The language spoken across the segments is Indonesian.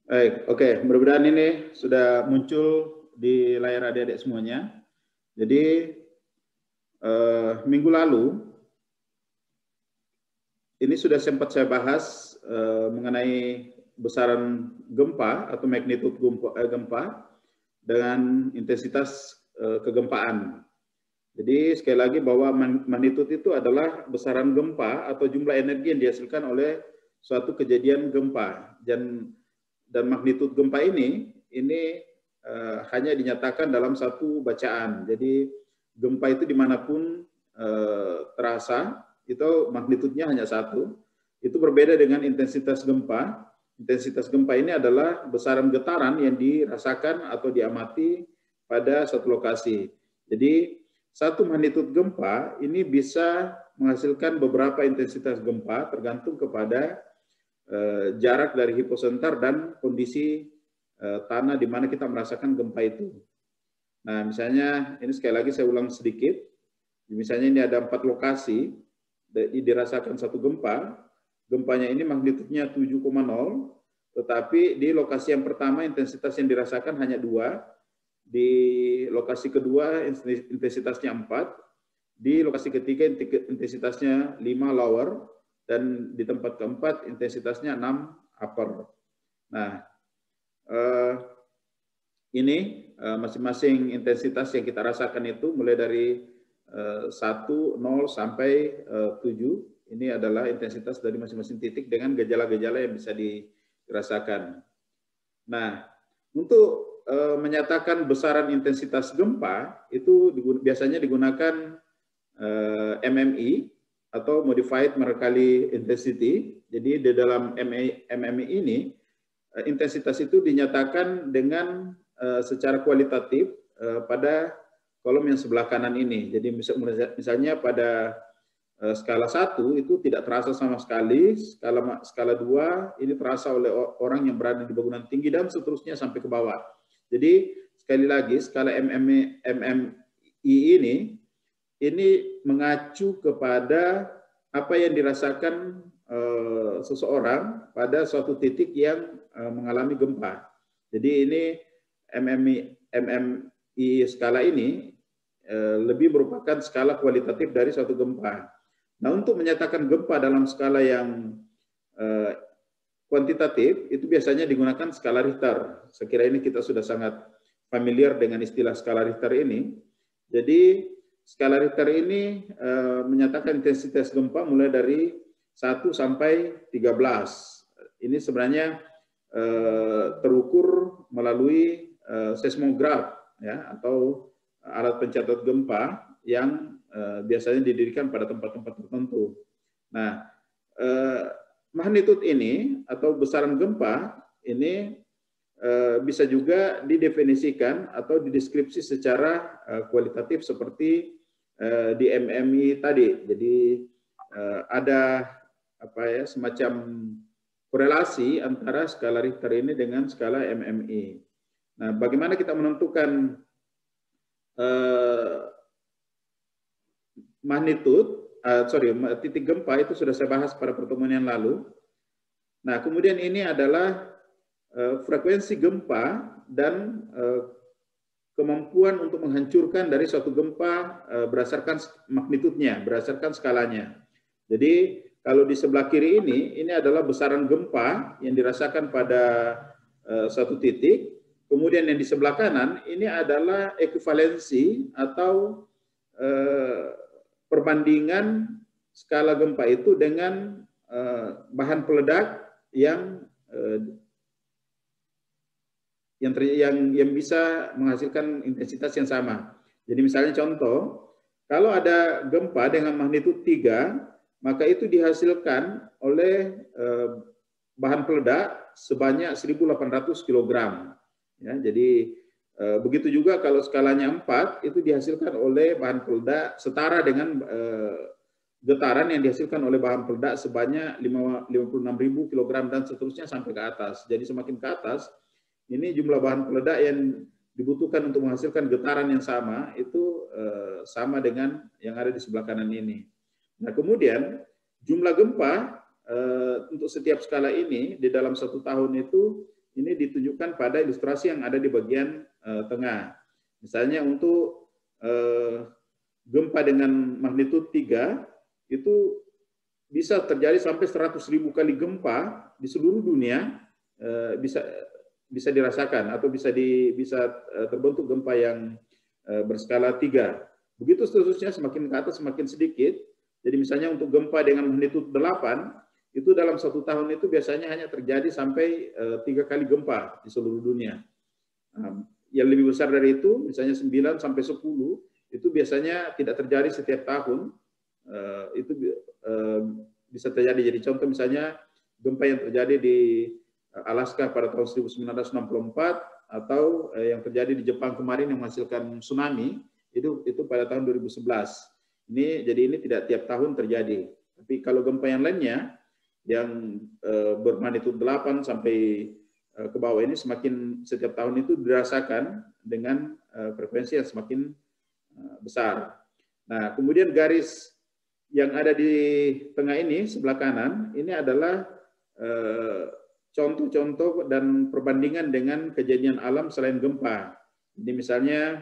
Baik, oke. Mudah-mudahan ini sudah muncul di layar adik-adik semuanya. Jadi minggu lalu ini sudah sempat saya bahas mengenai besaran gempa atau magnitude gempa dengan intensitas kegempaan. Jadi sekali lagi bahwa magnitude itu adalah besaran gempa atau jumlah energi yang dihasilkan oleh suatu kejadian gempa. Dan magnitude gempa ini hanya dinyatakan dalam satu bacaan. Jadi gempa itu dimanapun terasa, itu magnitudenya hanya satu. Itu berbeda dengan intensitas gempa. Intensitas gempa ini adalah besaran getaran yang dirasakan atau diamati pada suatu lokasi. Jadi satu magnitude gempa ini bisa menghasilkan beberapa intensitas gempa tergantung kepada jarak dari hiposenter dan kondisi tanah di mana kita merasakan gempa itu. Nah, misalnya ini sekali lagi saya ulang sedikit. Misalnya ini ada 4 lokasi dirasakan satu gempa. Gempanya ini magnitudenya 7,0, tetapi di lokasi yang pertama intensitas yang dirasakan hanya 2. Di lokasi kedua intensitasnya 4, di lokasi ketiga intensitasnya 5 lower, dan di tempat keempat intensitasnya 6 upper. Nah, ini masing-masing intensitas yang kita rasakan itu mulai dari 1, 0 sampai 7. Ini adalah intensitas dari masing-masing titik dengan gejala-gejala yang bisa dirasakan. Nah, untuk menyatakan besaran intensitas gempa itu biasanya digunakan MMI atau Modified Mercalli Intensity. Jadi di dalam MMI ini intensitas itu dinyatakan dengan secara kualitatif pada kolom yang sebelah kanan ini. Jadi misalnya pada skala 1 itu tidak terasa sama sekali, skala 2 ini terasa oleh orang yang berada di bangunan tinggi, dan seterusnya sampai ke bawah. Jadi sekali lagi skala MMI ini mengacu kepada apa yang dirasakan seseorang pada suatu titik yang mengalami gempa. Jadi ini MMI skala ini lebih merupakan skala kualitatif dari suatu gempa. Nah, untuk menyatakan gempa dalam skala yang kuantitatif, itu biasanya digunakan skala Richter. Saya kira ini kita sudah sangat familiar dengan istilah skala Richter ini. Jadi, skala Richter ini menyatakan intensitas gempa mulai dari 1 sampai 13. Ini sebenarnya terukur melalui seismograf, ya, atau alat pencatat gempa yang biasanya didirikan pada tempat-tempat tertentu. Nah, magnitude ini atau besaran gempa ini bisa juga didefinisikan atau dideskripsi secara kualitatif seperti di MMI tadi. Jadi ada semacam korelasi antara skala Richter ini dengan skala MMI. Nah, bagaimana kita menentukan titik gempa itu sudah saya bahas pada pertemuan yang lalu. Nah, kemudian ini adalah frekuensi gempa dan kemampuan untuk menghancurkan dari suatu gempa berdasarkan magnitudenya, berdasarkan skalanya. Jadi kalau di sebelah kiri ini adalah besaran gempa yang dirasakan pada suatu titik. Kemudian yang di sebelah kanan ini adalah ekuivalensi atau perbandingan skala gempa itu dengan bahan peledak yang bisa menghasilkan intensitas yang sama. Jadi misalnya contoh, kalau ada gempa dengan magnitudo 3, maka itu dihasilkan oleh bahan peledak sebanyak 1.800 kg. Ya, jadi begitu juga kalau skalanya 4, itu dihasilkan oleh bahan peledak setara dengan getaran yang dihasilkan oleh bahan peledak sebanyak 56.000 kg dan seterusnya sampai ke atas. Jadi semakin ke atas, ini jumlah bahan peledak yang dibutuhkan untuk menghasilkan getaran yang sama, itu sama dengan yang ada di sebelah kanan ini. Nah, kemudian jumlah gempa untuk setiap skala ini di dalam 1 tahun itu ini ditunjukkan pada ilustrasi yang ada di bagian tengah. Misalnya untuk gempa dengan magnitudo 3 itu bisa terjadi sampai 100.000 kali gempa di seluruh dunia, bisa dirasakan atau bisa terbentuk gempa yang berskala 3. Begitu seterusnya, semakin ke atas semakin sedikit. Jadi misalnya untuk gempa dengan magnitudo 8 itu dalam 1 tahun itu biasanya hanya terjadi sampai 3 kali gempa di seluruh dunia. Yang lebih besar dari itu, misalnya 9 sampai 10, itu biasanya tidak terjadi setiap tahun. Itu bisa terjadi. Jadi contoh misalnya gempa yang terjadi di Alaska pada tahun 1964 atau yang terjadi di Jepang kemarin yang menghasilkan tsunami itu pada tahun 2011. Jadi ini tidak tiap tahun terjadi. Tapi kalau gempa yang lainnya yang bermagnitudo 8 sampai ke bawah ini semakin setiap tahun itu dirasakan dengan frekuensi yang semakin besar. Nah, kemudian garis yang ada di tengah ini sebelah kanan ini adalah contoh-contoh dan perbandingan dengan kejadian alam selain gempa. Jadi misalnya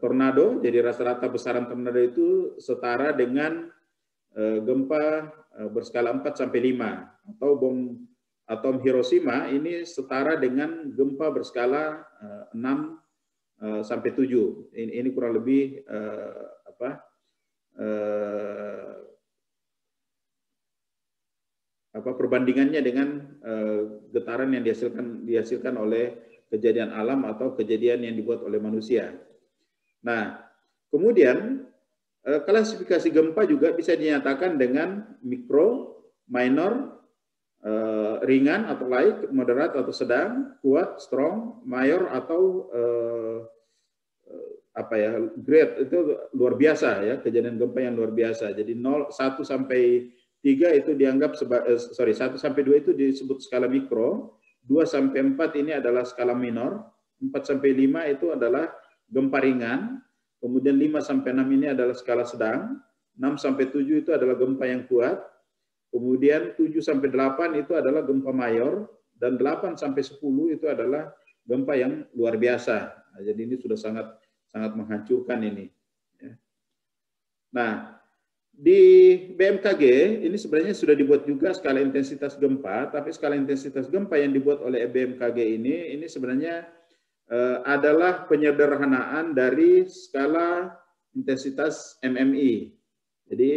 tornado, jadi rata-rata besaran tornado itu setara dengan gempa berskala 4 sampai 5, atau bom atom Hiroshima ini setara dengan gempa berskala 6 sampai 7. Ini kurang lebih perbandingannya dengan getaran yang dihasilkan oleh kejadian alam atau kejadian yang dibuat oleh manusia. Nah, kemudian klasifikasi gempa juga bisa dinyatakan dengan mikro, minor, ringan atau light, moderat atau sedang, kuat, strong, mayor atau great, itu luar biasa ya, kejadian gempa yang luar biasa. Jadi 1 sampai 3 itu dianggap 1 sampai 2 itu disebut skala mikro, 2 sampai 4 ini adalah skala minor, 4 sampai 5 itu adalah gempa ringan, kemudian 5 sampai 6 ini adalah skala sedang, 6 sampai 7 itu adalah gempa yang kuat, kemudian 7 sampai 8 itu adalah gempa mayor, dan 8 sampai 10 itu adalah gempa yang luar biasa. Nah, jadi ini sudah sangat menghancurkan ini. Nah, di BMKG ini sebenarnya sudah dibuat juga skala intensitas gempa, tapi skala intensitas gempa yang dibuat oleh BMKG ini sebenarnya adalah penyederhanaan dari skala intensitas MMI. Jadi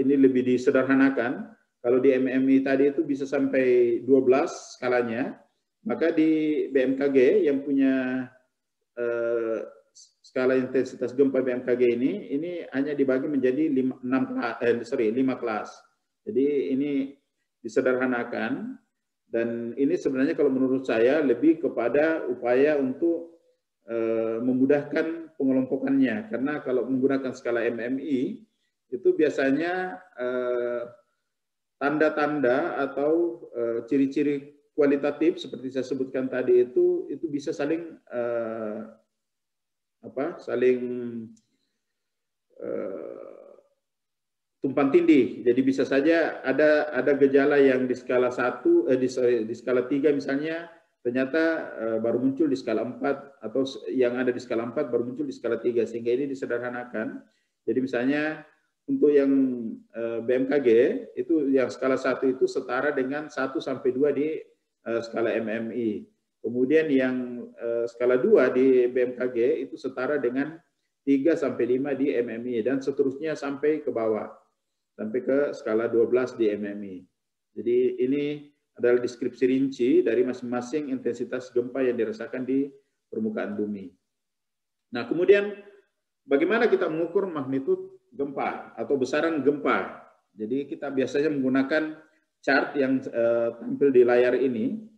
ini lebih disederhanakan. Kalau di MMI tadi itu bisa sampai 12 skalanya, maka di BMKG yang punya skala intensitas gempa BMKG ini hanya dibagi menjadi 5 kelas. Jadi ini disederhanakan, dan ini sebenarnya kalau menurut saya lebih kepada upaya untuk memudahkan pengelompokannya, karena kalau menggunakan skala MMI itu biasanya tanda-tanda atau ciri-ciri kualitatif seperti saya sebutkan tadi itu bisa saling tumpang tindih. Jadi bisa saja ada gejala yang di skala 1 di skala 3 misalnya ternyata baru muncul di skala 4, atau yang ada di skala 4 baru muncul di skala 3, sehingga ini disederhanakan. Jadi misalnya untuk yang BMKG itu yang skala 1 itu setara dengan 1 sampai 2 di skala MMI. Kemudian yang skala 2 di BMKG itu setara dengan 3 sampai 5 di MMI, dan seterusnya sampai ke bawah, sampai ke skala 12 di MMI. Jadi ini adalah deskripsi rinci dari masing-masing intensitas gempa yang dirasakan di permukaan bumi. Nah, kemudian bagaimana kita mengukur magnitudo gempa atau besaran gempa? Jadi kita biasanya menggunakan chart yang tampil di layar ini.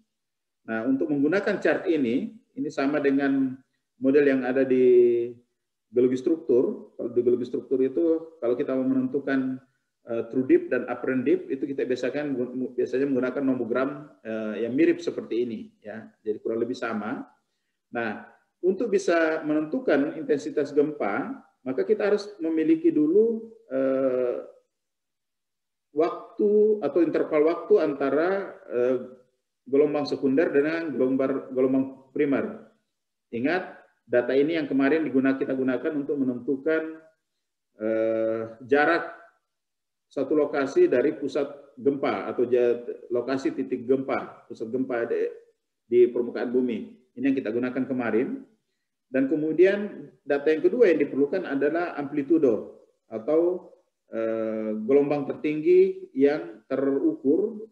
Nah, untuk menggunakan chart ini sama dengan model yang ada di geologi struktur. Kalau di geologi struktur itu, kalau kita mau menentukan true dip dan apparent dip, itu kita biasanya menggunakan nomogram yang mirip seperti ini, ya. Jadi kurang lebih sama. Nah, untuk bisa menentukan intensitas gempa, maka kita harus memiliki dulu waktu atau interval waktu antara gelombang sekunder dengan gelombang primer. Ingat, data ini yang kemarin kita gunakan untuk menentukan jarak satu lokasi dari pusat gempa atau lokasi titik gempa, pusat gempa di permukaan bumi. Ini yang kita gunakan kemarin. Dan kemudian data yang kedua yang diperlukan adalah amplitudo atau gelombang tertinggi yang terukur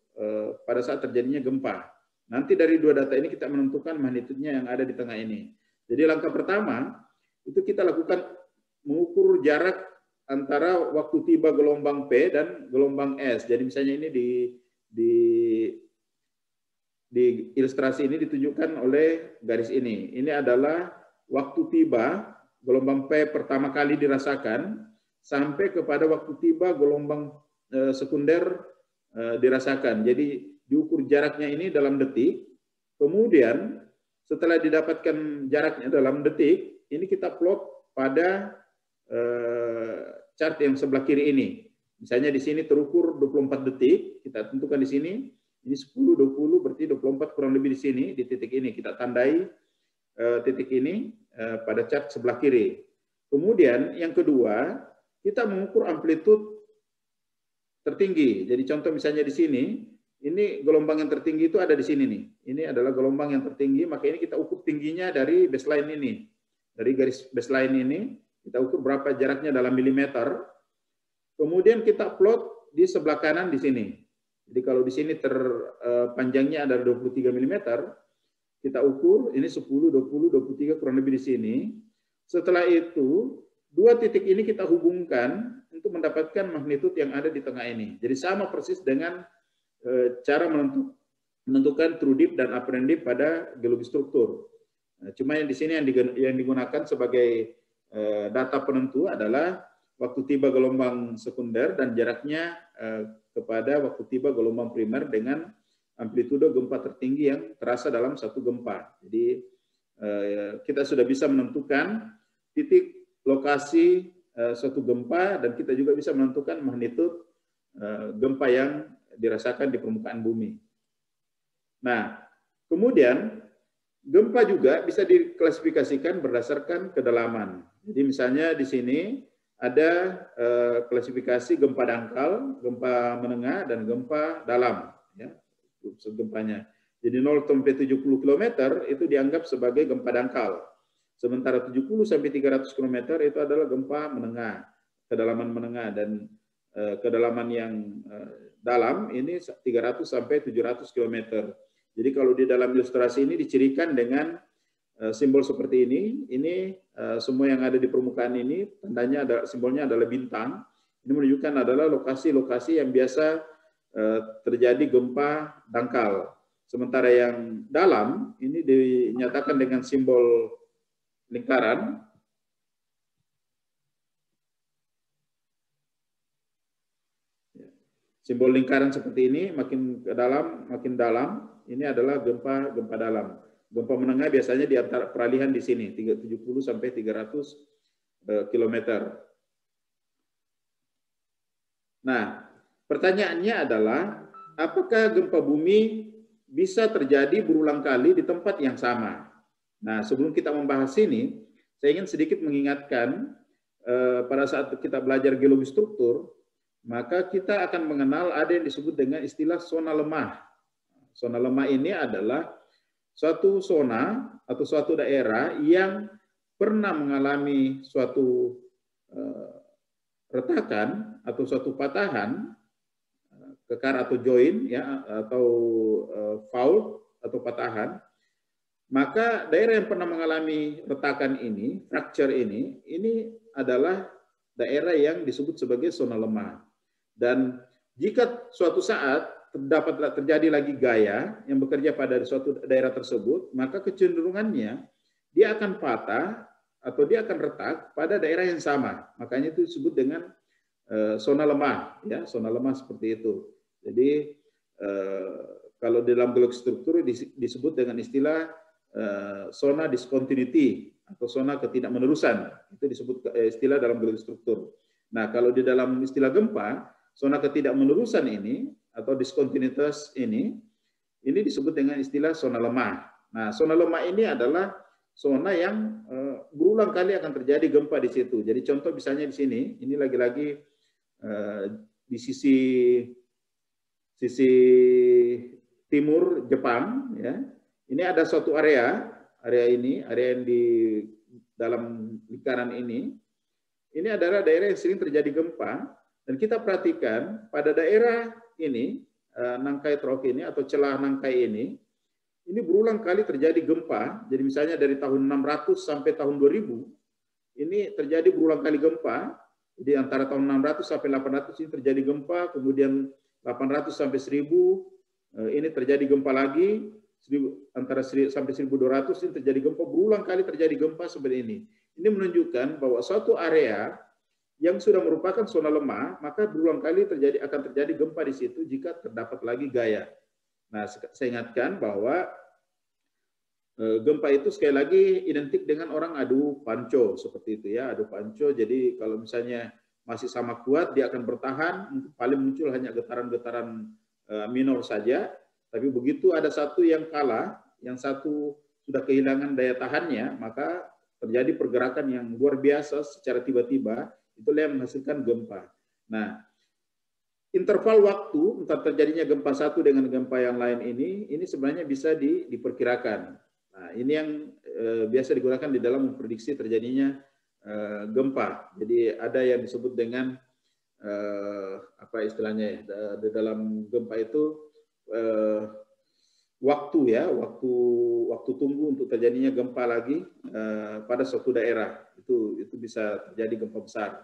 pada saat terjadinya gempa. Nanti dari dua data ini kita menentukan magnitudenya yang ada di tengah ini. Jadi langkah pertama itu kita lakukan mengukur jarak antara waktu tiba gelombang P dan gelombang S. Jadi misalnya ini di ilustrasi ini ditunjukkan oleh garis ini. Ini adalah waktu tiba gelombang P pertama kali dirasakan sampai kepada waktu tiba gelombang sekunder dirasakan. Jadi diukur jaraknya ini dalam detik. Kemudian setelah didapatkan jaraknya dalam detik, ini kita plot pada chart yang sebelah kiri ini. Misalnya di sini terukur 24 detik, kita tentukan di sini, ini 10, 20, berarti 24 kurang lebih di sini, di titik ini. Kita tandai titik ini pada chart sebelah kiri. Kemudian yang kedua, kita mengukur amplitude tertinggi. Jadi contoh misalnya di sini, ini gelombang yang tertinggi itu ada di sini nih. Ini adalah gelombang yang tertinggi, maka ini kita ukur tingginya dari baseline ini. Dari garis baseline ini, kita ukur berapa jaraknya dalam milimeter. Kemudian kita plot di sebelah kanan di sini. Jadi kalau di sini panjangnya ada 23 mm, kita ukur ini 10, 20, 23 kurang lebih di sini. Setelah itu, dua titik ini kita hubungkan untuk mendapatkan magnitude yang ada di tengah ini. Jadi sama persis dengan cara menentukan true dip dan apparent dip pada geologi struktur. Cuma yang di sini yang digunakan sebagai data penentu adalah waktu tiba gelombang sekunder dan jaraknya kepada waktu tiba gelombang primer dengan amplitudo gempa tertinggi yang terasa dalam satu gempa. Jadi kita sudah bisa menentukan titik lokasi suatu gempa dan kita juga bisa menentukan magnitude gempa yang dirasakan di permukaan bumi. Nah, kemudian gempa juga bisa diklasifikasikan berdasarkan kedalaman. Jadi misalnya di sini ada klasifikasi gempa dangkal, gempa menengah, dan gempa dalam. Ya, gempanya. Jadi 0 sampai 70 km itu dianggap sebagai gempa dangkal. Sementara 70 sampai 300 km itu adalah gempa menengah, kedalaman menengah, dan kedalaman yang dalam ini 300 sampai 700 km. Jadi kalau di dalam ilustrasi ini dicirikan dengan simbol seperti ini semua yang ada di permukaan ini tandanya simbolnya adalah bintang. Ini menunjukkan adalah lokasi-lokasi yang biasa terjadi gempa dangkal. Sementara yang dalam ini dinyatakan dengan simbol lingkaran. Simbol lingkaran seperti ini makin ke dalam, makin dalam. Ini adalah gempa dalam. Gempa menengah biasanya di antara peralihan di sini 70 sampai 300 km. Nah, pertanyaannya adalah apakah gempa bumi bisa terjadi berulang kali di tempat yang sama? Nah, sebelum kita membahas ini, saya ingin sedikit mengingatkan pada saat kita belajar geologi struktur, maka kita akan mengenal ada yang disebut dengan istilah zona lemah. Zona lemah ini adalah suatu zona atau suatu daerah yang pernah mengalami suatu retakan atau suatu patahan, kekar atau join, ya, atau fault atau patahan. Maka daerah yang pernah mengalami retakan ini, fracture ini adalah daerah yang disebut sebagai zona lemah. Dan jika suatu saat terjadi lagi gaya yang bekerja pada suatu daerah tersebut, maka kecenderungannya dia akan patah atau dia akan retak pada daerah yang sama. Makanya itu disebut dengan zona lemah, ya, zona lemah seperti itu. Jadi kalau dalam geologi struktur disebut dengan istilah zona discontinuity atau zona ketidakmenerusan. Itu disebut istilah dalam geologi struktur. Nah, kalau di dalam istilah gempa zona ketidakmenerusan ini atau diskontinuitas ini disebut dengan istilah zona lemah. Nah, zona lemah ini adalah zona yang berulang kali akan terjadi gempa di situ. Jadi contoh misalnya di sini, ini lagi-lagi di sisi timur Jepang, ya. Ini ada suatu area yang di dalam lingkaran ini adalah daerah yang sering terjadi gempa, dan kita perhatikan pada daerah ini, Nangkai Trough ini atau celah Nangkai ini berulang kali terjadi gempa. Jadi misalnya dari tahun 600 sampai tahun 2000, ini terjadi berulang kali gempa. Jadi antara tahun 600 sampai 800 ini terjadi gempa, kemudian 800 sampai 1000 ini terjadi gempa lagi, antara sampai 1200 ini terjadi gempa, berulang kali terjadi gempa seperti ini. Ini menunjukkan bahwa suatu area yang sudah merupakan zona lemah, maka berulang kali akan terjadi gempa di situ jika terdapat lagi gaya. Nah, saya ingatkan bahwa gempa itu sekali lagi identik dengan orang adu panco, seperti itu ya, adu panco. Jadi kalau misalnya masih sama kuat, dia akan bertahan, paling muncul hanya getaran-getaran minor saja, tapi begitu ada satu yang kalah, yang satu sudah kehilangan daya tahannya, maka terjadi pergerakan yang luar biasa secara tiba-tiba, itulah yang menghasilkan gempa. Nah, interval waktu antara terjadinya gempa satu dengan gempa yang lain ini sebenarnya bisa diperkirakan. Nah, ini yang biasa digunakan di dalam memprediksi terjadinya gempa. Jadi ada yang disebut dengan apa istilahnya ya, di dalam gempa itu waktu tunggu untuk terjadinya gempa lagi pada suatu daerah, itu bisa terjadi gempa besar.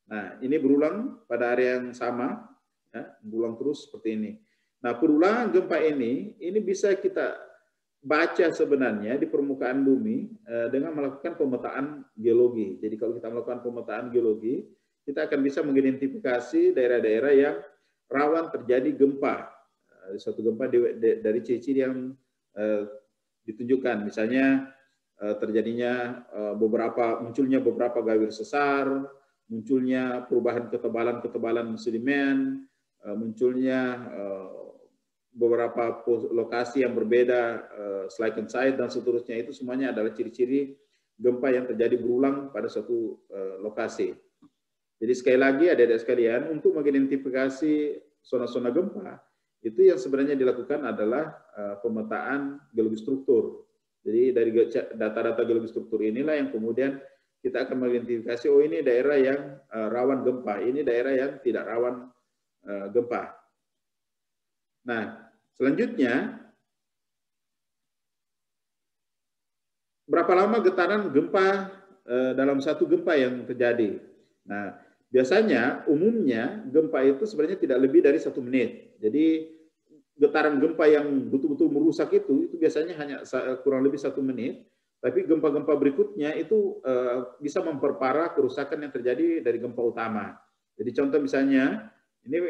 Nah, ini berulang pada area yang sama, ya, berulang terus seperti ini. Nah, perulangan gempa ini bisa kita baca sebenarnya di permukaan bumi dengan melakukan pemetaan geologi. Jadi kalau kita melakukan pemetaan geologi, kita akan bisa mengidentifikasi daerah-daerah yang rawan terjadi gempa. Suatu gempa dari ciri-ciri yang ditunjukkan, misalnya terjadinya munculnya beberapa gawir sesar, munculnya perubahan ketebalan sedimen, munculnya beberapa lokasi yang berbeda, slide and side dan seterusnya, itu semuanya adalah ciri-ciri gempa yang terjadi berulang pada suatu lokasi. Jadi sekali lagi adik-adik sekalian, untuk mengidentifikasi zona-zona gempa, itu yang sebenarnya dilakukan adalah pemetaan geologi struktur. Jadi dari data-data geologi struktur inilah yang kemudian kita akan mengidentifikasi, oh ini daerah yang rawan gempa, ini daerah yang tidak rawan gempa. Nah, selanjutnya, berapa lama getaran gempa dalam satu gempa yang terjadi? Nah, biasanya umumnya gempa itu sebenarnya tidak lebih dari 1 menit. Jadi getaran gempa yang betul-betul merusak itu biasanya hanya kurang lebih 1 menit. Tapi gempa-gempa berikutnya itu bisa memperparah kerusakan yang terjadi dari gempa utama. Jadi contoh misalnya, ini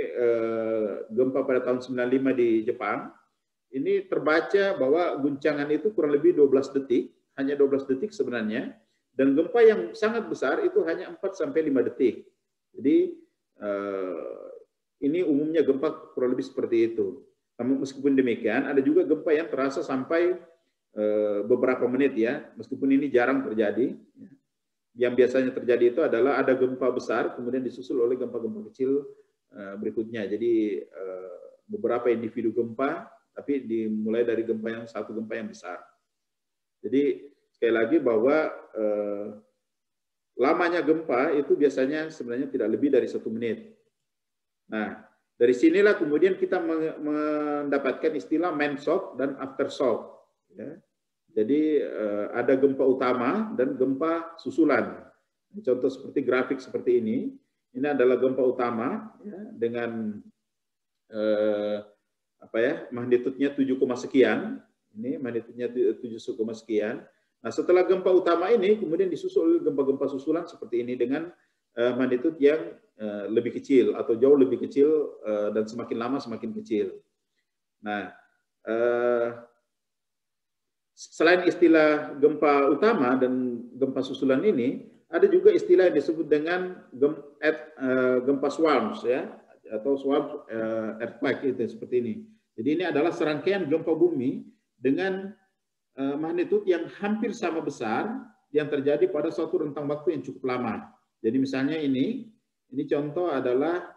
gempa pada tahun 95 di Jepang, ini terbaca bahwa guncangan itu kurang lebih 12 detik, hanya 12 detik sebenarnya, dan gempa yang sangat besar itu hanya 4-5 detik. Jadi ini umumnya gempa kurang lebih seperti itu. Namun meskipun demikian, ada juga gempa yang terasa sampai beberapa menit ya, meskipun ini jarang terjadi. Yang biasanya terjadi itu adalah ada gempa besar, kemudian disusul oleh gempa-gempa kecil berikutnya. Jadi beberapa individu gempa, tapi dimulai dari satu gempa yang besar. Jadi sekali lagi bahwa lamanya gempa itu biasanya sebenarnya tidak lebih dari 1 menit. Nah, dari sinilah kemudian kita mendapatkan istilah main shock dan after shock. Ya. Jadi ada gempa utama dan gempa susulan. Contoh seperti grafik seperti ini adalah gempa utama ya, dengan magnitudenya 7, sekian. Ini magnitudenya 7, sekian. Nah, setelah gempa utama ini kemudian disusul gempa-gempa susulan seperti ini dengan magnitud yang lebih kecil atau jauh lebih kecil dan semakin lama semakin kecil. Nah, selain istilah gempa utama dan gempa susulan ini, ada juga istilah yang disebut dengan gempa swarms ya. atau swarm earthquake itu seperti ini. Jadi ini adalah serangkaian gempa bumi dengan magnitudo yang hampir sama besar yang terjadi pada suatu rentang waktu yang cukup lama. Jadi misalnya ini contoh adalah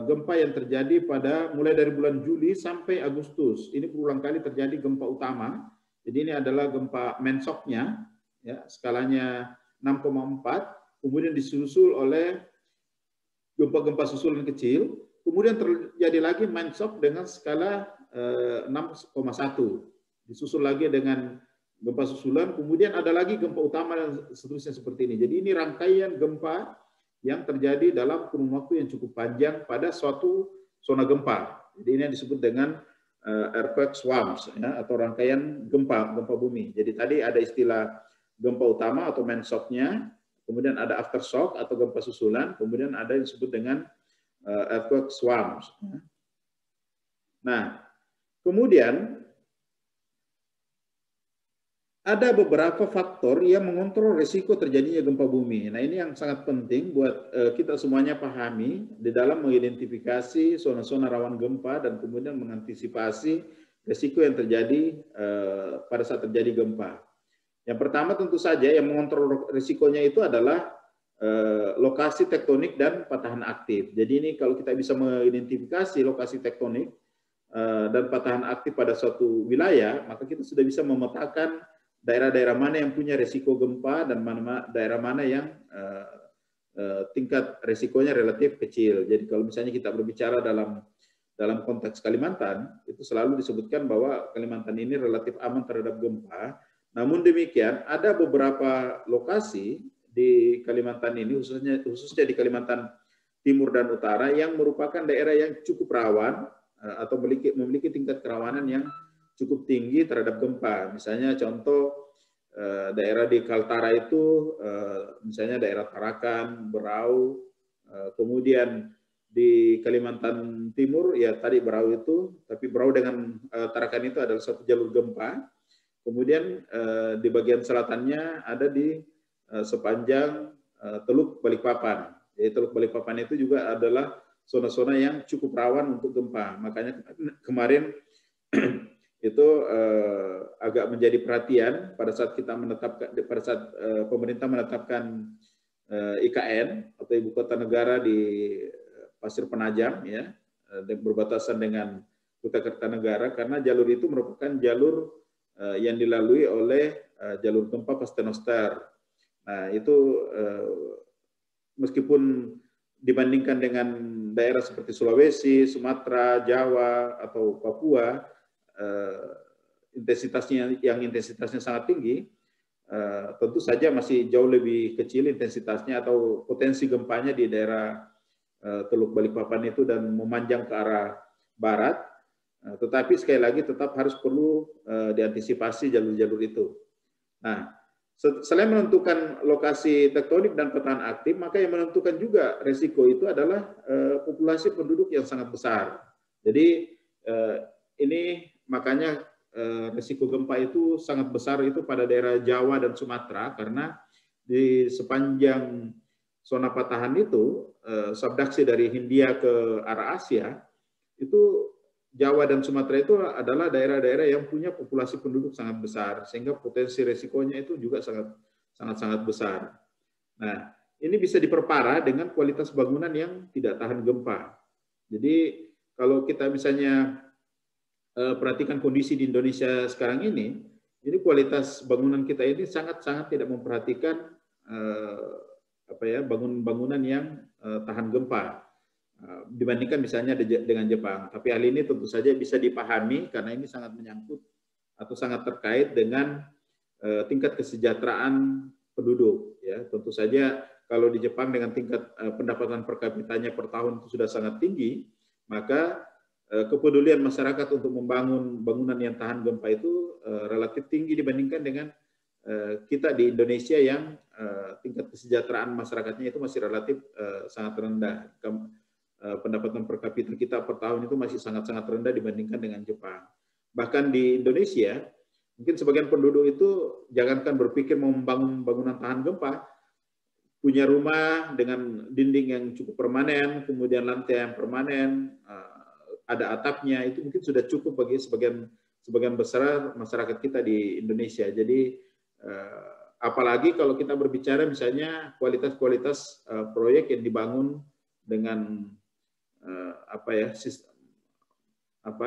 gempa yang terjadi pada mulai dari bulan Juli sampai Agustus. Ini berulang kali terjadi gempa utama. Jadi ini adalah gempa mensoknya, ya, skalanya 6,4, kemudian disusul oleh gempa-gempa susulan kecil, kemudian terjadi lagi mensok dengan skala 6,1, disusul lagi dengan gempa susulan, kemudian ada lagi gempa utama dan seterusnya seperti ini. Jadi ini rangkaian gempa yang terjadi dalam kurun waktu yang cukup panjang pada suatu zona gempa. Jadi ini yang disebut dengan earthquake swarms, ya, atau rangkaian gempa bumi. Jadi tadi ada istilah gempa utama atau mensoknya, kemudian ada aftershock atau gempa susulan, kemudian ada yang disebut dengan earthquake swarms. Nah, kemudian ada beberapa faktor yang mengontrol risiko terjadinya gempa bumi. Nah, ini yang sangat penting buat kita semuanya pahami di dalam mengidentifikasi zona-zona rawan gempa dan kemudian mengantisipasi risiko yang terjadi pada saat terjadi gempa. Yang pertama tentu saja yang mengontrol risikonya itu adalah lokasi tektonik dan patahan aktif. Jadi ini kalau kita bisa mengidentifikasi lokasi tektonik dan patahan aktif pada suatu wilayah, maka kita sudah bisa memetakan daerah-daerah mana yang punya risiko gempa dan daerah mana yang tingkat risikonya relatif kecil. Jadi kalau misalnya kita berbicara dalam konteks Kalimantan, itu selalu disebutkan bahwa Kalimantan ini relatif aman terhadap gempa. Namun demikian, ada beberapa lokasi di Kalimantan ini, khususnya di Kalimantan Timur dan Utara, yang merupakan daerah yang cukup rawan atau memiliki tingkat kerawanan yang cukup tinggi terhadap gempa. Misalnya contoh daerah di Kaltara itu, misalnya daerah Tarakan, Berau, kemudian di Kalimantan Timur, ya tadi Berau itu, tapi Berau dengan Tarakan itu adalah satu jalur gempa. Kemudian di bagian selatannya ada di sepanjang Teluk Balikpapan. Jadi Teluk Balikpapan itu juga adalah zona-zona yang cukup rawan untuk gempa. Makanya kemarin itu agak menjadi perhatian pada saat kita menetapkan, pada saat pemerintah menetapkan IKN atau ibu kota negara di Pasir Penajam, ya, berbatasan dengan Kuta Kertanegara, karena jalur itu merupakan jalur yang dilalui oleh jalur gempa Paternoster. Nah, itu meskipun dibandingkan dengan daerah seperti Sulawesi, Sumatera, Jawa, atau Papua, intensitasnya sangat tinggi, tentu saja masih jauh lebih kecil intensitasnya atau potensi gempanya di daerah Teluk Balikpapan itu dan memanjang ke arah barat. Tetapi sekali lagi tetap harus perlu diantisipasi jalur-jalur itu. Nah, selain menentukan lokasi tektonik dan patahan aktif, maka yang menentukan juga risiko itu adalah populasi penduduk yang sangat besar. Jadi ini makanya risiko gempa itu sangat besar itu pada daerah Jawa dan Sumatera, karena di sepanjang zona patahan itu, subduksi dari Hindia ke arah Asia, itu Jawa dan Sumatera itu adalah daerah-daerah yang punya populasi penduduk sangat besar, sehingga potensi resikonya itu juga sangat besar. Nah, ini bisa diperparah dengan kualitas bangunan yang tidak tahan gempa. Jadi kalau kita misalnya perhatikan kondisi di Indonesia sekarang ini kualitas bangunan kita ini sangat-sangat tidak memperhatikan bangunan yang tahan gempa. Dibandingkan misalnya dengan Jepang. Tapi hal ini tentu saja bisa dipahami karena ini sangat menyangkut atau sangat terkait dengan tingkat kesejahteraan penduduk. Ya, tentu saja kalau di Jepang dengan tingkat pendapatan per kapitanya per tahun itu sudah sangat tinggi, maka kepedulian masyarakat untuk membangun bangunan yang tahan gempa itu relatif tinggi dibandingkan dengan kita di Indonesia yang tingkat kesejahteraan masyarakatnya itu masih relatif sangat rendah. Pendapatan per kapita kita per tahun itu masih sangat-sangat rendah dibandingkan dengan Jepang. Bahkan di Indonesia, mungkin sebagian penduduk itu jangankan berpikir membangun bangunan tahan gempa, punya rumah dengan dinding yang cukup permanen, kemudian lantai yang permanen, ada atapnya, itu mungkin sudah cukup bagi sebagian besar masyarakat kita di Indonesia. Jadi apalagi kalau kita berbicara misalnya kualitas-kualitas proyek yang dibangun dengan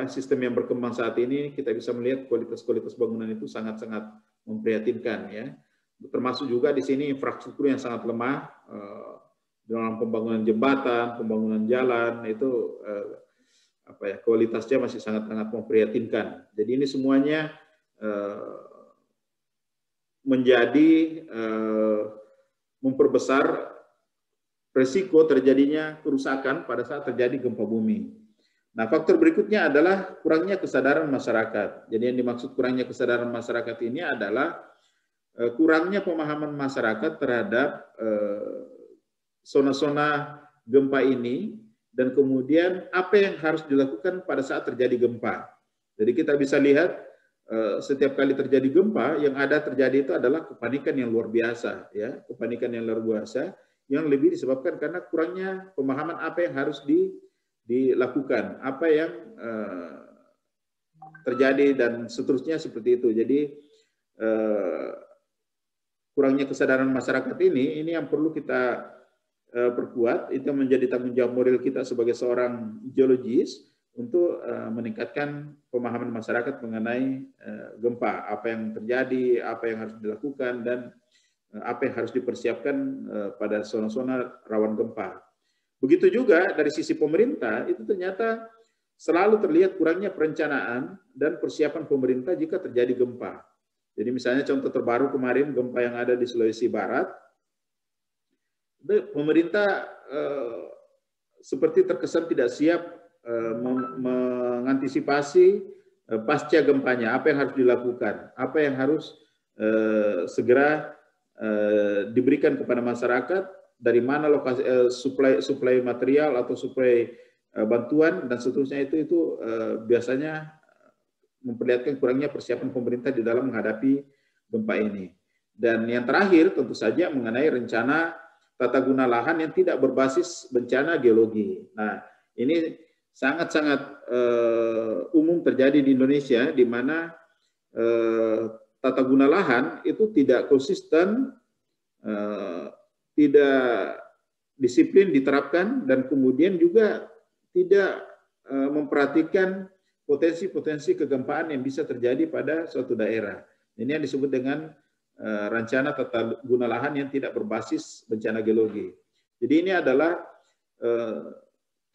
sistem yang berkembang saat ini, kita bisa melihat kualitas-kualitas bangunan itu sangat-sangat memprihatinkan, ya. Termasuk juga di sini infrastruktur yang sangat lemah dalam pembangunan jembatan, pembangunan jalan, itu kualitasnya masih sangat-sangat memprihatinkan. Jadi ini semuanya menjadi memperbesar resiko terjadinya kerusakan pada saat terjadi gempa bumi. Nah, faktor berikutnya adalah kurangnya kesadaran masyarakat. Jadi yang dimaksud kurangnya kesadaran masyarakat ini adalah kurangnya pemahaman masyarakat terhadap zona-zona gempa ini, dan kemudian apa yang harus dilakukan pada saat terjadi gempa. Jadi kita bisa lihat setiap kali terjadi gempa, yang ada terjadi itu adalah kepanikan yang luar biasa, ya, kepanikan yang luar biasa, yang lebih disebabkan karena kurangnya pemahaman apa yang harus dilakukan, apa yang terjadi, dan seterusnya seperti itu. Jadi kurangnya kesadaran masyarakat ini yang perlu kita perkuat. Itu menjadi tanggung jawab moral kita sebagai seorang geologis untuk meningkatkan pemahaman masyarakat mengenai gempa, apa yang terjadi, apa yang harus dilakukan, dan apa yang harus dipersiapkan pada zona-zona rawan gempa. Begitu juga dari sisi pemerintah, itu ternyata selalu terlihat kurangnya perencanaan dan persiapan pemerintah jika terjadi gempa. Jadi misalnya contoh terbaru kemarin gempa yang ada di Sulawesi Barat, pemerintah seperti terkesan tidak siap mengantisipasi pasca gempanya, apa yang harus dilakukan, apa yang harus segera diberikan kepada masyarakat, dari mana lokasi suplai material atau suplai bantuan dan seterusnya. Itu biasanya memperlihatkan kurangnya persiapan pemerintah di dalam menghadapi gempa ini. Dan yang terakhir tentu saja mengenai rencana tata guna lahan yang tidak berbasis bencana geologi. Nah, ini sangat-sangat umum terjadi di Indonesia, di mana tata guna lahan itu tidak konsisten, tidak disiplin diterapkan, dan kemudian juga tidak memperhatikan potensi-potensi kegempaan yang bisa terjadi pada suatu daerah. Ini yang disebut dengan rencana tata guna lahan yang tidak berbasis bencana geologi. Jadi ini adalah 7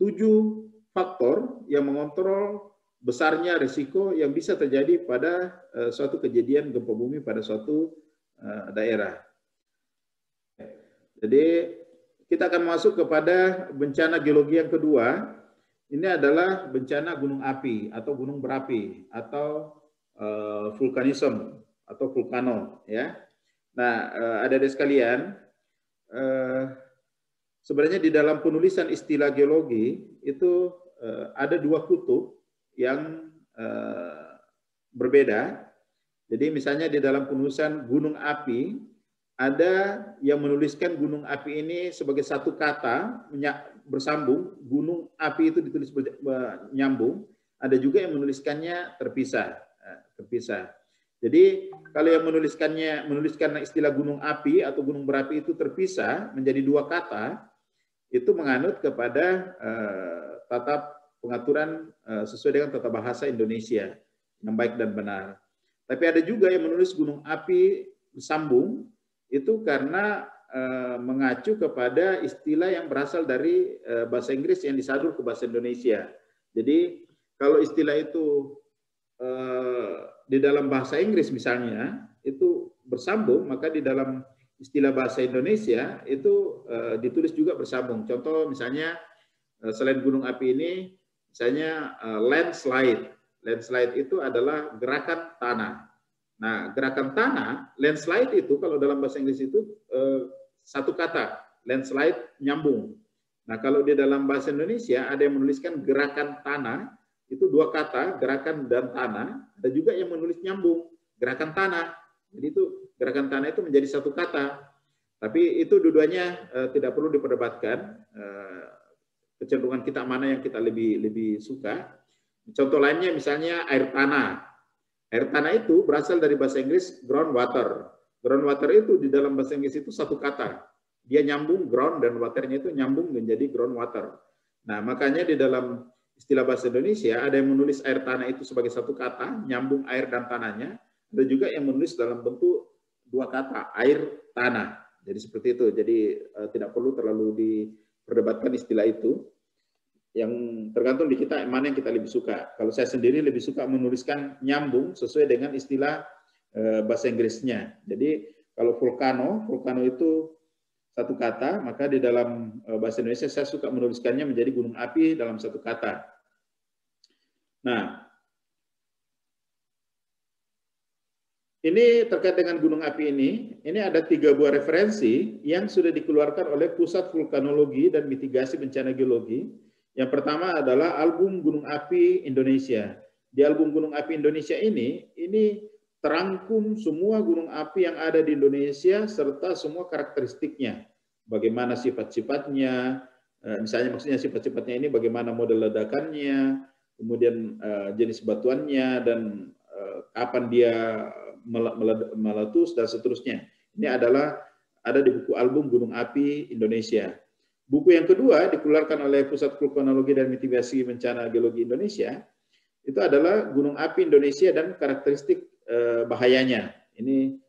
faktor yang mengontrol besarnya risiko yang bisa terjadi pada suatu kejadian gempa bumi pada suatu daerah. Jadi kita akan masuk kepada bencana geologi yang kedua. Ini adalah bencana gunung api atau gunung berapi atau vulkanisme atau vulkano, ya. Nah, adik-adik sekalian, sebenarnya di dalam penulisan istilah geologi itu ada 2 kutub yang berbeda. Jadi misalnya di dalam penulisan gunung api, ada yang menuliskan gunung api ini sebagai satu kata bersambung, gunung api itu ditulis menyambung. Ada juga yang menuliskannya terpisah. Jadi kalau yang menuliskan istilah gunung api atau gunung berapi itu terpisah menjadi 2 kata, itu menganut kepada tata pengaturan sesuai dengan tata bahasa Indonesia yang baik dan benar. Tapi ada juga yang menulis gunung api bersambung, itu karena mengacu kepada istilah yang berasal dari bahasa Inggris yang disadur ke bahasa Indonesia. Jadi kalau istilah itu di dalam bahasa Inggris misalnya itu bersambung, maka di dalam istilah bahasa Indonesia itu ditulis juga bersambung. Contoh misalnya selain gunung api ini, misalnya landslide. Landslide itu adalah gerakan tanah. Nah, gerakan tanah, landslide itu kalau dalam bahasa Inggris itu satu kata, landslide nyambung. Nah, kalau di dalam bahasa Indonesia ada yang menuliskan gerakan tanah, itu 2 kata, gerakan dan tanah. Ada juga yang menulis nyambung, gerakan tanah. Jadi itu gerakan tanah itu menjadi satu kata. Tapi itu dua-duanya tidak perlu diperdebatkan. Kecenderungan kita mana yang kita lebih suka. Contoh lainnya misalnya air tanah. Air tanah itu berasal dari bahasa Inggris groundwater. Groundwater itu di dalam bahasa Inggris itu satu kata. Dia nyambung, ground dan waternya itu nyambung menjadi groundwater. Nah, makanya di dalam istilah bahasa Indonesia ada yang menulis air tanah itu sebagai satu kata, nyambung air dan tanahnya. Ada juga yang menulis dalam bentuk dua kata, air tanah. Jadi seperti itu. Jadi tidak perlu terlalu diperdebatkan istilah itu. Yang tergantung di kita mana yang kita lebih suka. Kalau saya sendiri lebih suka menuliskan nyambung sesuai dengan istilah bahasa Inggrisnya. Jadi kalau volcano itu satu kata, maka di dalam bahasa Indonesia saya suka menuliskannya menjadi gunung api dalam satu kata. Nah, ini terkait dengan gunung api ini ada 3 buah referensi yang sudah dikeluarkan oleh Pusat Vulkanologi dan Mitigasi Bencana Geologi. Yang pertama adalah album Gunung Api Indonesia. Di album Gunung Api Indonesia ini terangkum semua gunung api yang ada di Indonesia serta semua karakteristiknya. Bagaimana sifat-sifatnya, misalnya maksudnya sifat-sifatnya ini bagaimana model ledakannya, kemudian jenis batuannya, dan kapan dia meletus, dan seterusnya. Ini adalah ada di buku album Gunung Api Indonesia. Buku yang kedua dikeluarkan oleh Pusat Vulkanologi dan Mitigasi Bencana Geologi Indonesia, itu adalah Gunung Api Indonesia dan karakteristik bahayanya. Ini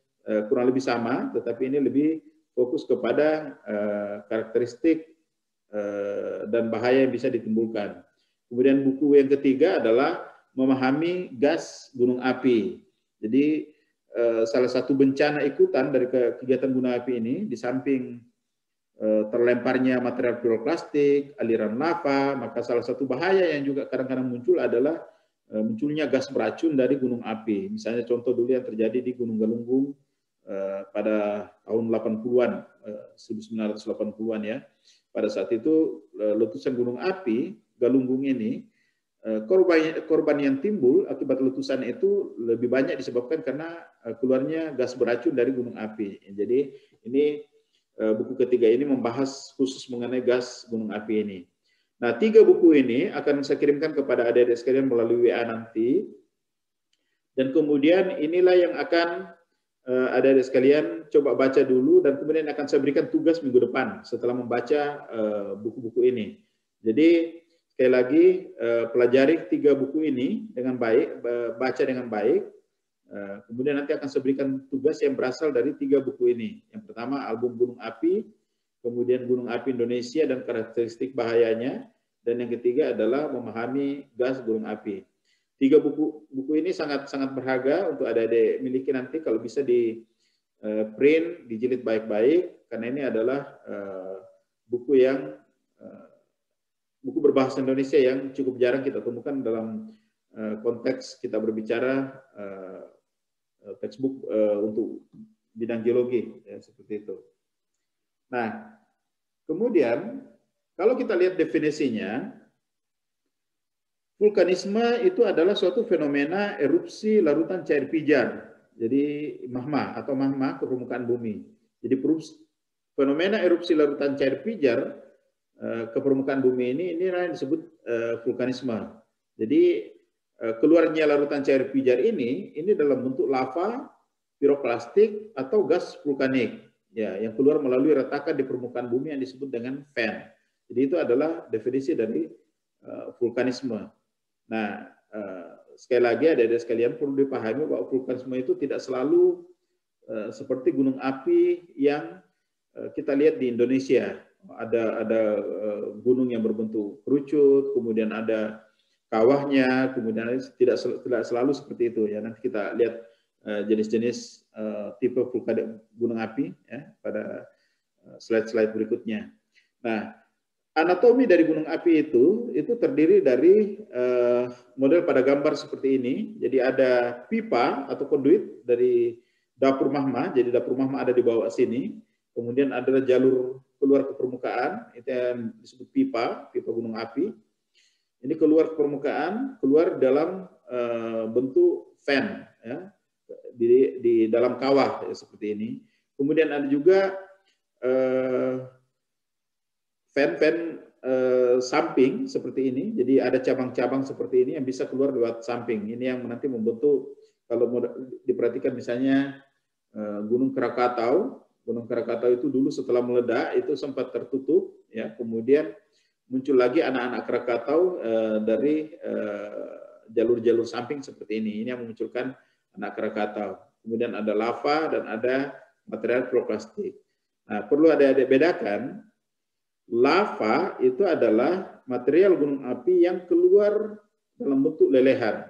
kurang lebih sama, tetapi ini lebih fokus kepada karakteristik dan bahaya yang bisa ditimbulkan. Kemudian buku yang ketiga adalah Memahami Gas Gunung Api. Jadi salah satu bencana ikutan dari kegiatan gunung api ini, di samping terlemparnya material piroklastik, aliran lava, maka salah satu bahaya yang juga kadang-kadang muncul adalah munculnya gas beracun dari gunung api. Misalnya contoh dulu yang terjadi di Gunung Galunggung pada tahun 80-an, 1980-an ya. Pada saat itu letusan gunung api Galunggung ini, korban yang timbul akibat letusan itu lebih banyak disebabkan karena keluarnya gas beracun dari gunung api. Jadi ini buku ketiga ini membahas khusus mengenai gas gunung api ini. Nah, 3 buku ini akan saya kirimkan kepada adik-adik sekalian melalui WA nanti. Dan kemudian inilah yang akan adik-adik sekalian coba baca dulu, dan kemudian akan saya berikan tugas minggu depan setelah membaca buku-buku ini. Jadi sekali lagi pelajari 3 buku ini dengan baik, baca dengan baik. Kemudian nanti akan saya berikan tugas yang berasal dari 3 buku ini. Yang pertama album Gunung Api, kemudian Gunung Api Indonesia dan karakteristik bahayanya, dan yang ketiga adalah Memahami Gas Gunung Api. 3 buku ini sangat berharga untuk adik-adik miliki nanti, kalau bisa di print, dijilid baik-baik, karena ini adalah buku berbahasa Indonesia yang cukup jarang kita temukan dalam konteks kita berbicara textbook untuk bidang geologi, ya, seperti itu. Nah, kemudian kalau kita lihat definisinya, vulkanisme itu adalah suatu fenomena erupsi larutan cair pijar, jadi magma atau magma ke permukaan bumi. Jadi fenomena erupsi larutan cair pijar ke permukaan bumi ini yang disebut vulkanisme. Jadi keluarnya larutan cair pijar ini dalam bentuk lava, piroklastik, atau gas vulkanik, ya, yang keluar melalui retakan di permukaan bumi yang disebut dengan fan. Jadi itu adalah definisi dari vulkanisme. Nah, sekali lagi adik-adik sekalian perlu dipahami bahwa vulkanisme itu tidak selalu seperti gunung api yang kita lihat di Indonesia. Ada gunung yang berbentuk kerucut, kemudian ada kawahnya, kemudian tidak selalu seperti itu ya. Nanti kita lihat jenis-jenis tipe vulkanik gunung api ya pada slide-slide berikutnya. Nah, anatomi dari gunung api itu terdiri dari model pada gambar seperti ini. Jadi ada pipa atau konduit dari dapur magma. Jadi dapur magma ada di bawah sini. Kemudian ada jalur keluar ke permukaan, itu yang disebut pipa gunung api. Ini keluar ke permukaan, keluar dalam bentuk fan, ya, di dalam kawah ya, seperti ini. Kemudian ada juga fan samping seperti ini. Jadi ada cabang-cabang seperti ini yang bisa keluar lewat samping. Ini yang nanti membentuk, kalau mau diperhatikan misalnya Gunung Krakatau. Gunung Krakatau itu dulu setelah meledak itu sempat tertutup, ya. Kemudian muncul lagi anak-anak Krakatau dari jalur-jalur samping seperti ini. Ini yang memunculkan anak Krakatau. Kemudian ada lava dan ada material piroklastik. Nah, perlu adik-adik bedakan, lava itu adalah material gunung api yang keluar dalam bentuk lelehan.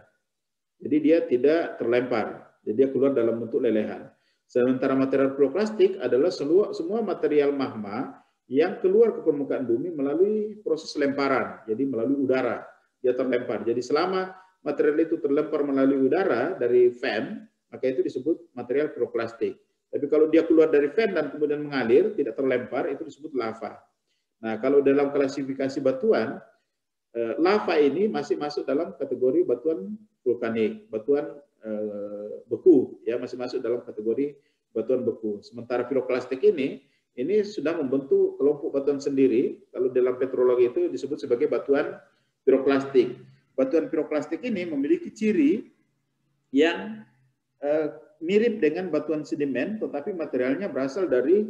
Jadi dia tidak terlempar, jadi dia keluar dalam bentuk lelehan. Sementara material piroklastik adalah semua material magma yang keluar ke permukaan bumi melalui proses lemparan, jadi melalui udara, dia terlempar. Jadi selama material itu terlempar melalui udara dari fan, maka itu disebut material piroklastik. Tapi kalau dia keluar dari fan dan kemudian mengalir, tidak terlempar, itu disebut lava. Nah, kalau dalam klasifikasi batuan, lava ini masih masuk dalam kategori batuan vulkanik, batuan beku, ya, masih masuk dalam kategori batuan beku. Sementara piroklastik ini sudah membentuk kelompok batuan sendiri. Kalau dalam petrologi itu disebut sebagai batuan piroklastik. Batuan piroklastik ini memiliki ciri yang mirip dengan batuan sedimen, tetapi materialnya berasal dari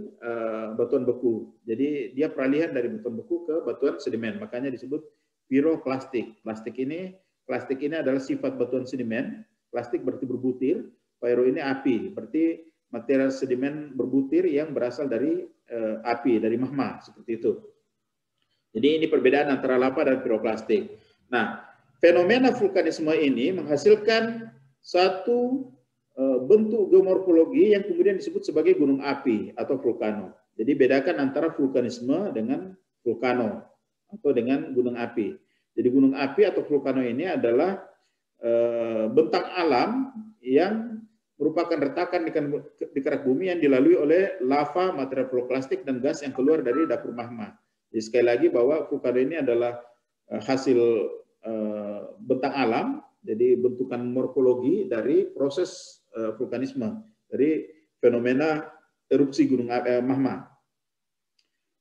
batuan beku. Jadi dia peralihan dari batuan beku ke batuan sedimen, makanya disebut piroklastik. Plastik ini adalah sifat batuan sedimen. Plastik berarti berbutir, pyro ini api, berarti material sedimen berbutir yang berasal dari api, dari magma, seperti itu. Jadi ini perbedaan antara lava dan piroklastik. Nah, fenomena vulkanisme ini menghasilkan satu bentuk geomorfologi yang kemudian disebut sebagai gunung api atau vulkano. Jadi bedakan antara vulkanisme dengan vulkano atau dengan gunung api. Jadi gunung api atau vulkano ini adalah bentang alam yang merupakan retakan di kerak bumi yang dilalui oleh lava, material piroklastik, dan gas yang keluar dari dapur magma. Jadi sekali lagi bahwa vulkano ini adalah hasil bentang alam, jadi bentukan morfologi dari proses vulkanisme, dari fenomena erupsi gunung magma.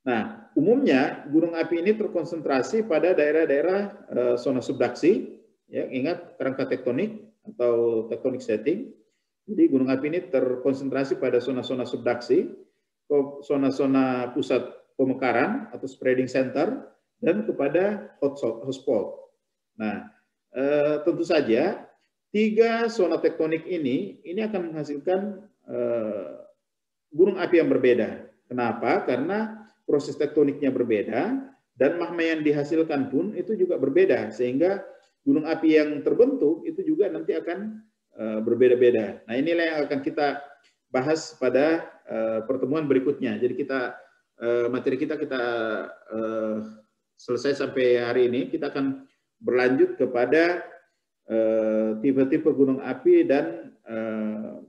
Nah, umumnya gunung api ini terkonsentrasi pada daerah-daerah zona subduksi, ya, ingat kerangka tektonik atau tektonik setting. Jadi gunung api ini terkonsentrasi pada zona-zona subduksi, zona-zona pusat pemekaran atau spreading center, dan kepada hotspot. Nah, tentu saja 3 zona tektonik ini akan menghasilkan gunung api yang berbeda. Kenapa? Karena proses tektoniknya berbeda dan magma yang dihasilkan pun itu juga berbeda, sehingga gunung api yang terbentuk itu juga nanti akan berbeda-beda. Nah, inilah yang akan kita bahas pada pertemuan berikutnya. Jadi materi kita selesai sampai hari ini. Kita akan berlanjut kepada tipe-tipe gunung api dan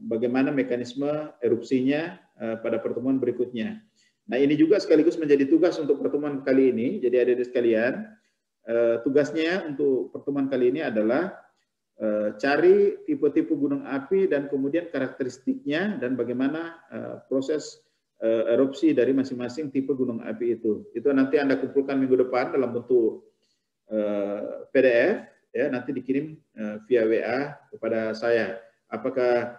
bagaimana mekanisme erupsinya pada pertemuan berikutnya. Nah, ini juga sekaligus menjadi tugas untuk pertemuan kali ini. Jadi adik-adik sekalian, tugasnya untuk pertemuan kali ini adalah cari tipe-tipe gunung api dan kemudian karakteristiknya dan bagaimana proses erupsi dari masing-masing tipe gunung api itu. Itu nanti Anda kumpulkan minggu depan dalam bentuk PDF, ya, nanti dikirim via WA kepada saya. Apakah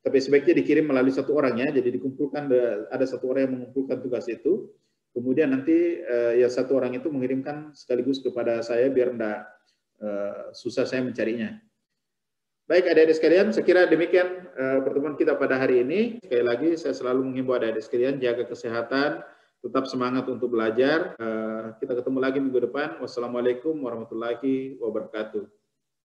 tapi sebaiknya dikirim melalui satu orang, ya, jadi dikumpulkan, ada satu orang yang mengumpulkan tugas itu, kemudian nanti ya satu orang itu mengirimkan sekaligus kepada saya biar enggak susah saya mencarinya. Baik adik-adik sekalian, saya kira demikian pertemuan kita pada hari ini. Sekali lagi saya selalu menghimbau adik-adik sekalian jaga kesehatan, tetap semangat untuk belajar. Kita ketemu lagi minggu depan. Wassalamualaikum warahmatullahi wabarakatuh.